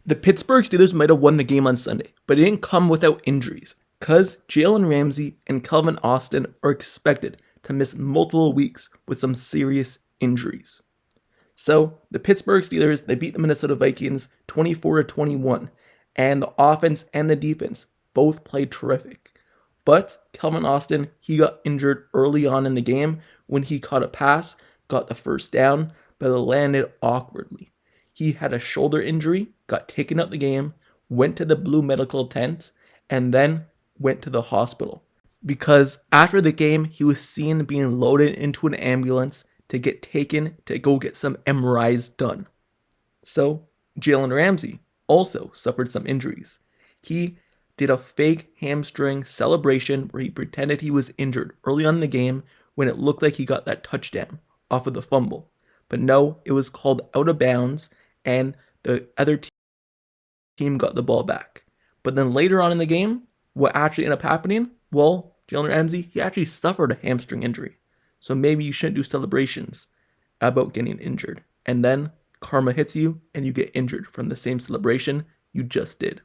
The Pittsburgh Steelers might have won the game on Sunday, but it didn't come without injuries, because Jalen Ramsey and Calvin Austin are expected to miss multiple weeks with some serious injuries. So, the Pittsburgh Steelers, they beat the Minnesota Vikings 24-21, and the offense and the defense both played terrific. But Calvin Austin, he got injured early on in the game when he caught a pass, got the first down, but it landed awkwardly. He had a shoulder injury, got taken out the game, went to the blue medical tent, and then went to the hospital. Because after the game, he was seen being loaded into an ambulance to get taken to go get some MRIs done. So, Jalen Ramsey also suffered some injuries. He did a fake hamstring celebration where he pretended he was injured early on in the game when it looked like he got that touchdown off of the fumble. But no, it was called out of bounds, and the other team got the ball back. But then later on in the game, what actually ended up happening? Well, Jalen Ramsey, he actually suffered a hamstring injury. So maybe you shouldn't do celebrations about getting injured. And then karma hits you and you get injured from the same celebration you just did.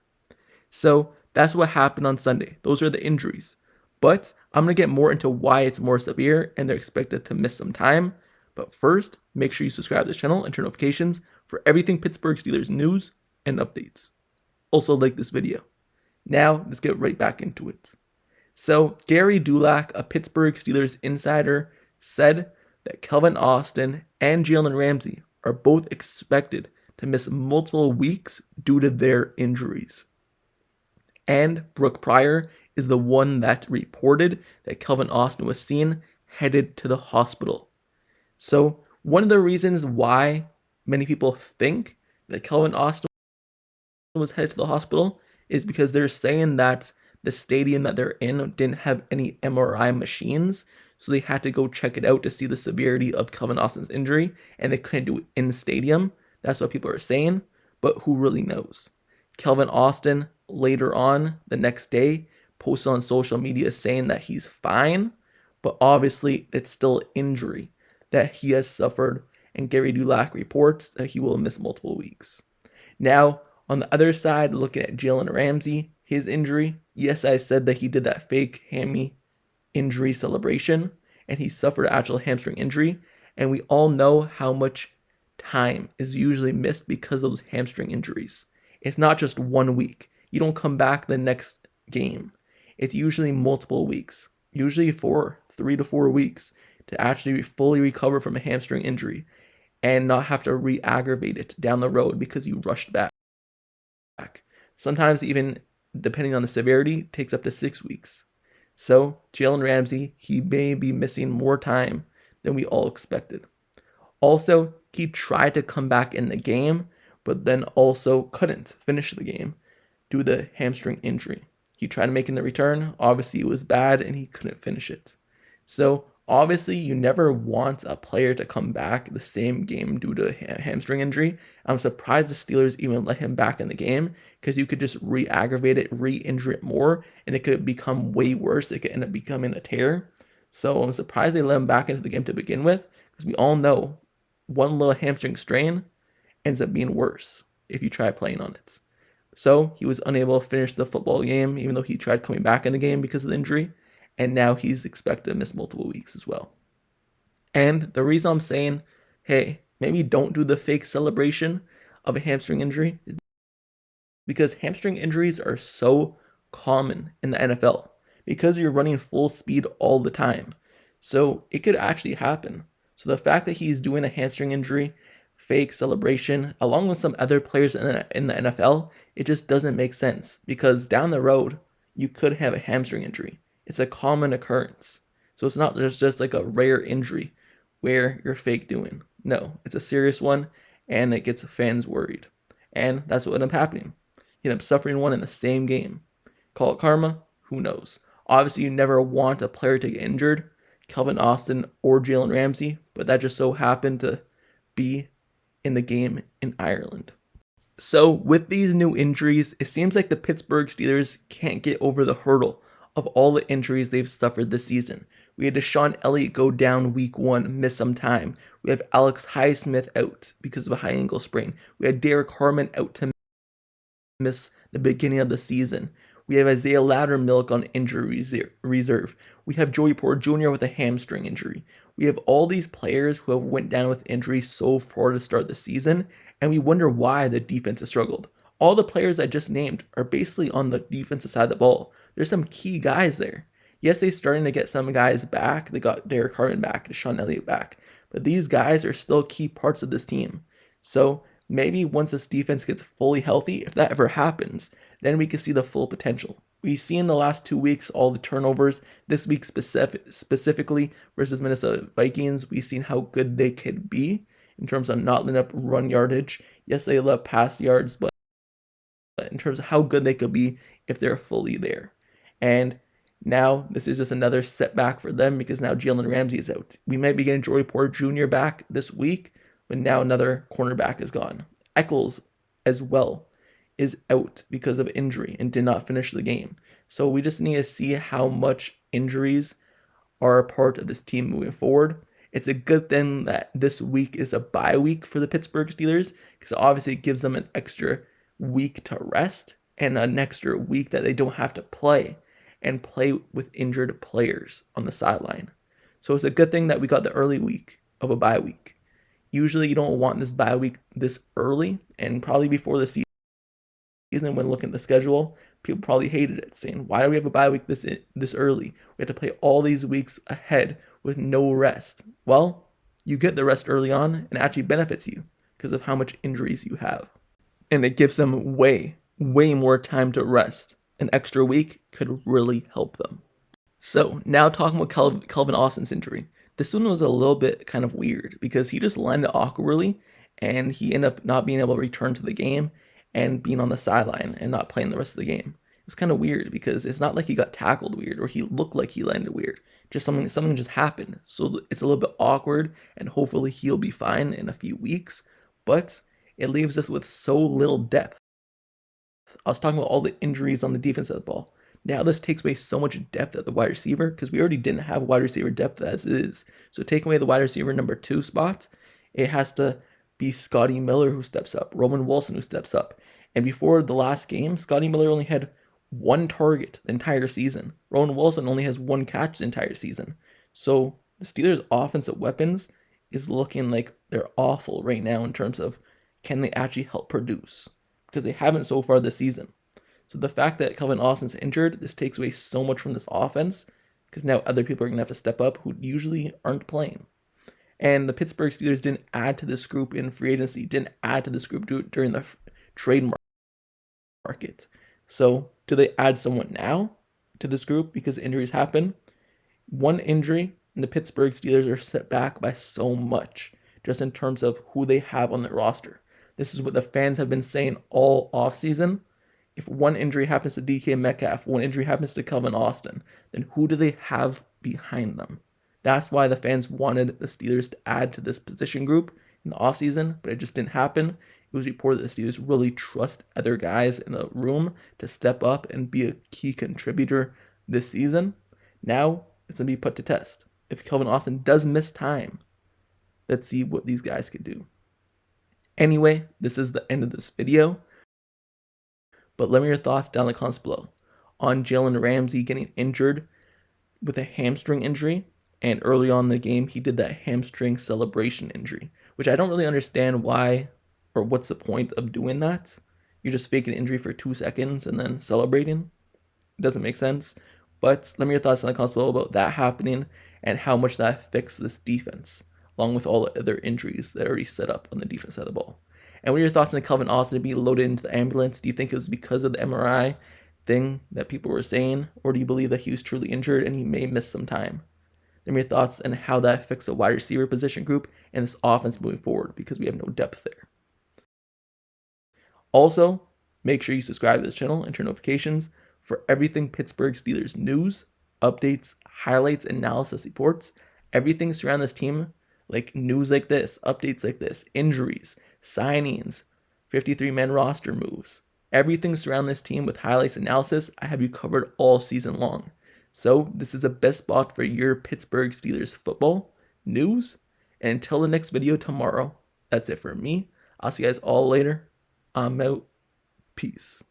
So that's what happened on Sunday. Those are the injuries. But I'm going to get more into why it's more severe and they're expected to miss some time. But first, make sure you subscribe to this channel and turn notifications for everything Pittsburgh Steelers news and updates. Also like this video. Now, let's get right back into it. So, Gary Dulac, a Pittsburgh Steelers insider, said that Calvin Austin and Jalen Ramsey are both expected to miss multiple weeks due to their injuries. And Brooke Pryor is the one that reported that Calvin Austin was seen headed to the hospital. So, one of the reasons why many people think that Calvin Austin was headed to the hospital is because they're saying that the stadium that they're in didn't have any MRI machines, so they had to go check it out to see the severity of Calvin Austin's injury, and they couldn't do it in the stadium. That's what people are saying, but who really knows? Calvin Austin, later on, the next day, posted on social media saying that he's fine, but obviously it's still injury that he has suffered, and Gary Dulac reports that he will miss multiple weeks. Now, on the other side, looking at Jalen Ramsey, his injury, yes, I said that he did that fake hammy injury celebration, and he suffered an actual hamstring injury, and we all know how much time is usually missed because of those hamstring injuries. It's not just 1 week. You don't come back the next game. It's usually multiple weeks, usually for 3 to 4 weeks to actually fully recover from a hamstring injury and not have to re-aggravate it down the road because you rushed back. Sometimes even, depending on the severity, it takes up to 6 weeks. So, Jalen Ramsey, he may be missing more time than we all expected. Also, he tried to come back in the game, but then also couldn't finish the game due to the hamstring injury. He tried to make in the return. Obviously, it was bad and he couldn't finish it. So, obviously, you never want a player to come back the same game due to a hamstring injury. I'm surprised the Steelers even let him back in the game because you could just re-aggravate it, re-injure it more, and it could become way worse. It could end up becoming a tear. So I'm surprised they let him back into the game to begin with because we all know one little hamstring strain ends up being worse if you try playing on it. So he was unable to finish the football game even though he tried coming back in the game because of the injury. And now he's expected to miss multiple weeks as well. And the reason I'm saying, hey, maybe don't do the fake celebration of a hamstring injury is because hamstring injuries are so common in the NFL because you're running full speed all the time. So it could actually happen. So the fact that he's doing a hamstring injury, fake celebration, along with some other players in the NFL, it just doesn't make sense because down the road, you could have a hamstring injury. It's a common occurrence. So it's not just like a rare injury where you're fake doing. No, it's a serious one and it gets fans worried. And that's what ended up happening. He ended up suffering one in the same game. Call it karma? Who knows? Obviously, you never want a player to get injured, Calvin Austin or Jalen Ramsey, but that just so happened to be in the game in Ireland. So with these new injuries, it seems like the Pittsburgh Steelers can't get over the hurdle of all the injuries they've suffered this season. We had Deshaun Elliott go down week 1, miss some time. We have Alex Highsmith out because of a high ankle sprain. We had Derek Harmon out to miss the beginning of the season. We have Isaiah Loudermilk on injury reserve. We have Joey Porter Jr. with a hamstring injury. We have all these players who have went down with injury so far to start the season, and we wonder why the defense has struggled. All the players I just named are basically on the defensive side of the ball. There's some key guys there. Yes, they're starting to get some guys back. They got Derek Harden back, DeShaun Elliott back. But these guys are still key parts of this team. So maybe once this defense gets fully healthy, if that ever happens, then we can see the full potential. We see in the last 2 weeks all the turnovers. This week specifically versus Minnesota Vikings, we've seen how good they could be in terms of not letting up run yardage. Yes, they let up pass yards, but in terms of how good they could be if they're fully there. And now this is just another setback for them because now Jalen Ramsey is out. We might be getting Joey Porter Jr. back this week, but now another cornerback is gone. Eccles as well is out because of injury and did not finish the game. So we just need to see how much injuries are a part of this team moving forward. It's a good thing that this week is a bye week for the Pittsburgh Steelers because obviously it gives them an extra week to rest and an extra week that they don't have to play and play with injured players on the sideline. So it's a good thing that we got the early week of a bye week. Usually you don't want this bye week this early, and probably before the season when looking at the schedule, people probably hated it, saying, why do we have a bye week this early? We have to play all these weeks ahead with no rest. Well, you get the rest early on and it actually benefits you because of how much injuries you have. And it gives them way more time to rest. An extra week could really help them. So now talking about Calvin Austin's injury. This one was a little bit kind of weird because he just landed awkwardly and he ended up not being able to return to the game and being on the sideline and not playing the rest of the game. It's kind of weird because it's not like he got tackled weird or he looked like he landed weird. Just something just happened. So it's a little bit awkward and hopefully he'll be fine in a few weeks. But it leaves us with so little depth. I was talking about all the injuries on the defense of the ball. Now this takes away so much depth at the wide receiver because we already didn't have wide receiver depth as is. So taking away the wide receiver number 2 spot, it has to be Scotty Miller who steps up, Roman Wilson who steps up. And before the last game, Scotty Miller only had 1 target the entire season. Roman Wilson only has 1 catch the entire season. So the Steelers' offensive weapons is looking like they're awful right now in terms of can they actually help produce? Because they haven't so far this season. So the fact that Calvin Austin's injured, this takes away so much from this offense because now other people are going to have to step up who usually aren't playing. And the Pittsburgh Steelers didn't add to this group in free agency, didn't add to this group during the trade market. So do they add someone now to this group because injuries happen? One injury and the Pittsburgh Steelers are set back by so much just in terms of who they have on their roster. This is what the fans have been saying all offseason. If one injury happens to DK Metcalf, one injury happens to Calvin Austin, then who do they have behind them? That's why the fans wanted the Steelers to add to this position group in the offseason, but it just didn't happen. It was reported that the Steelers really trust other guys in the room to step up and be a key contributor this season. Now it's going to be put to test. If Calvin Austin does miss time, let's see what these guys could do. Anyway, this is the end of this video. But let me know your thoughts down in the comments below on Jalen Ramsey getting injured with a hamstring injury. And early on in the game, he did that hamstring celebration injury, which I don't really understand why or what's the point of doing that. You're just faking an injury for 2 seconds and then celebrating. It doesn't make sense. But let me know your thoughts in the comments below about that happening and how much that affects this defense, along with all the other injuries that are already set up on the defense side of the ball. And what are your thoughts on Calvin Austin to be loaded into the ambulance? Do you think it was because of the MRI thing that people were saying? Or do you believe that he was truly injured and he may miss some time? Let me know your thoughts on how that affects the wide receiver position group and this offense moving forward because we have no depth there. Also, make sure you subscribe to this channel and turn notifications for everything Pittsburgh Steelers news, updates, highlights, analysis reports, everything surrounding this team, like news like this, updates like this, injuries, signings, 53-man roster moves, everything surrounding this team with highlights analysis. I have you covered all season long. So this is the best spot for your Pittsburgh Steelers football news. And until the next video tomorrow, that's it for me. I'll see you guys all later. I'm out. Peace.